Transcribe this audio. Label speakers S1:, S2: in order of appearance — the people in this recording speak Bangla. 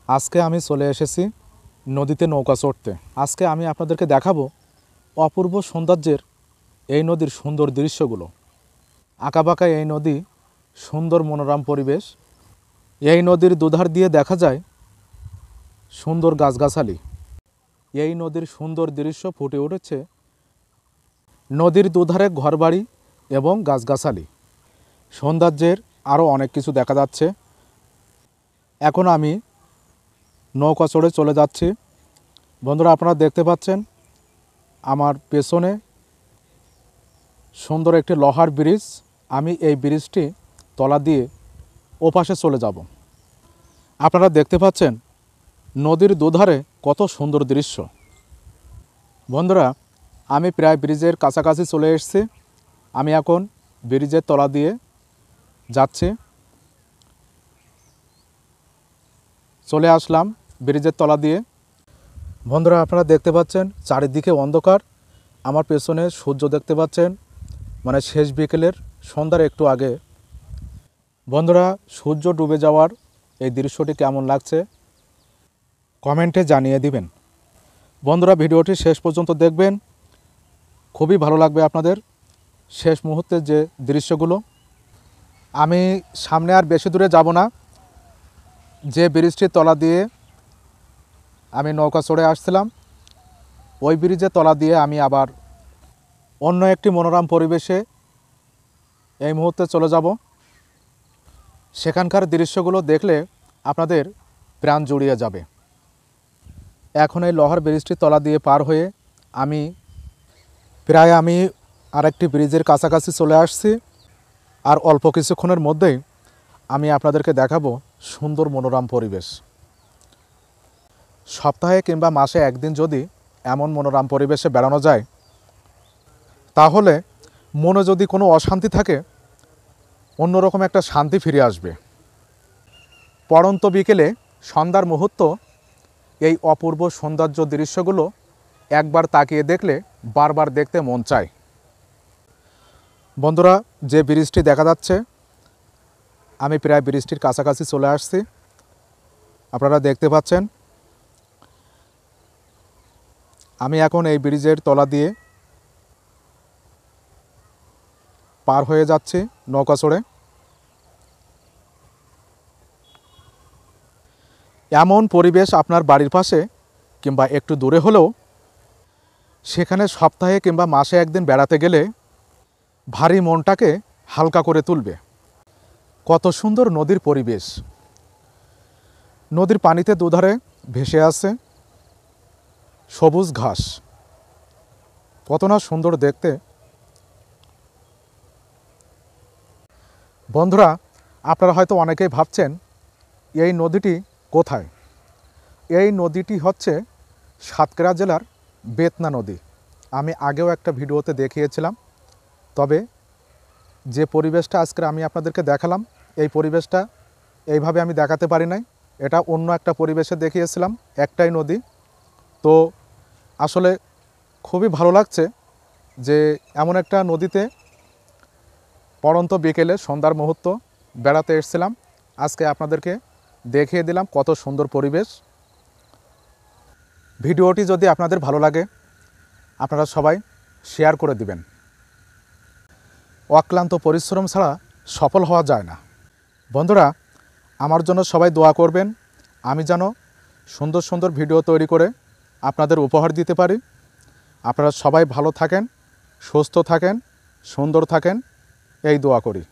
S1: আজকে আমি চলে এসেছি নদীতে নৌকা চড়তে। আজকে আমি আপনাদেরকে দেখাবো অপূর্ব সৌন্দর্যের এই নদীর সুন্দর দৃশ্যগুলো। আঁকাবাঁকা এই নদী, সুন্দর মনোরম পরিবেশ। এই নদীর দুধার দিয়ে দেখা যায় সুন্দর গাছগাছালি। এই নদীর সুন্দর দৃশ্য ফুটে উঠেছে নদীর দুধারে ঘরবাড়ি এবং গাছগাছালি। সৌন্দর্যের আরও অনেক কিছু দেখা যাচ্ছে। এখন আমি নৌকা চড়ে চলে যাচ্ছি। বন্ধুরা, আপনারা দেখতে পাচ্ছেন আমার পেছনে সুন্দর একটি লোহার ব্রিজ। আমি এই ব্রিজটি তলা দিয়ে ওপাশে চলে যাব। আপনারা দেখতে পাচ্ছেন নদীর দুধারে কত সুন্দর দৃশ্য। বন্ধুরা, আমি প্রায় ব্রিজের কাছাকাছি চলে এসেছি। আমি এখন ব্রিজের তলা দিয়ে যাচ্ছি। চলে আসলাম ব্রিজের তলা দিয়ে। বন্ধুরা, আপনারা দেখতে পাচ্ছেন চারিদিকে অন্ধকার। আমার পেছনে সূর্য দেখতে পাচ্ছেন, মানে শেষ বিকেলের সন্ধ্যার একটু আগে। বন্ধুরা, সূর্য ডুবে যাওয়ার এই দৃশ্যটি কেমন লাগছে কমেন্টে জানিয়ে দিবেন। বন্ধুরা, ভিডিওটি শেষ পর্যন্ত দেখবেন, খুবই ভালো লাগবে আপনাদের শেষ মুহূর্তের যে দৃশ্যগুলো। আমি সামনে আর বেশি দূরে যাব না। যে ব্রিজটির তলা দিয়ে আমি নৌকা চড়ে আসছিলাম, ওই ব্রিজের তলা দিয়ে আমি আবার অন্য একটি মনোরম পরিবেশে এই মুহূর্তে চলে যাব। সেখানকার দৃশ্যগুলো দেখলে আপনাদের প্রাণ জুড়িয়ে যাবে। এখন এই লোহার ব্রিজটির তলা দিয়ে পার হয়ে আমি আরেকটি ব্রিজের কাছাকাছি চলে আসছি। আর অল্প কিছুক্ষণের মধ্যেই আমি আপনাদেরকে দেখাবো সুন্দর মনোরম পরিবেশ। সপ্তাহে কিংবা মাসে একদিন যদি এমন মনোরম পরিবেশে বেড়ানো যায়, তাহলে মনে যদি কোনো অশান্তি থাকে, অন্যরকম একটা শান্তি ফিরে আসবে। পড়ন্ত বিকেলে সন্ধ্যার মুহূর্ত, এই অপূর্ব সৌন্দর্য দৃশ্যগুলো একবার তাকিয়ে দেখলে বারবার দেখতে মন চায়। বন্ধুরা, যে ব্রিজটি দেখা যাচ্ছে, আমি প্রায় ব্রিজটির কাছাকাছি চলে আসছি। আপনারা দেখতে পাচ্ছেন আমি এখন এই ব্রিজের তলা দিয়ে পার হয়ে যাচ্ছি নৌকা চড়ে। এমন পরিবেশ আপনার বাড়ির পাশে কিংবা একটু দূরে হলেও সেখানে সপ্তাহে কিংবা মাসে একদিন বেড়াতে গেলে ভারী মনটাকে হালকা করে তুলবে। কত সুন্দর নদীর পরিবেশ। নদীর পানিতে দুধারে ভেসে আছে সবুজ ঘাস, কত না সুন্দর দেখতে। বন্ধুরা, আপনারা হয়তো অনেকেই ভাবছেন এই নদীটি কোথায়। এই নদীটি হচ্ছে সাতক্ষীরা জেলার বেতনা নদী। আমি আগেও একটা ভিডিওতে দেখিয়েছিলাম। তবে যে পরিবেশটা আজকে আমি আপনাদেরকে দেখালাম, এই পরিবেশটা এইভাবে আমি দেখাতে পারি নাই। এটা অন্য একটা পরিবেশে দেখিয়েছিলাম, একটাই নদী। তো আসলে খুবই ভালো লাগছে যে এমন একটা নদীতে পড়ন্ত বিকেলে সন্ধ্যার মুহূর্ত বেড়াতে এসেছিলাম। আজকে আপনাদেরকে দেখিয়ে দিলাম কত সুন্দর পরিবেশ। ভিডিওটি যদি আপনাদের ভালো লাগে, আপনারা সবাই শেয়ার করে দিবেন। অক্লান্ত পরিশ্রম ছাড়া সফল হওয়া যায় না। বন্ধুরা, আমার জন্য সবাই দোয়া করবেন, আমি যেন সুন্দর সুন্দর ভিডিও তৈরি করে আপনাদের উপহার দিতে পারি। আপনারা সবাই ভালো থাকেন, সুস্থ থাকেন, সুন্দর থাকেন, এই দোয়া করি।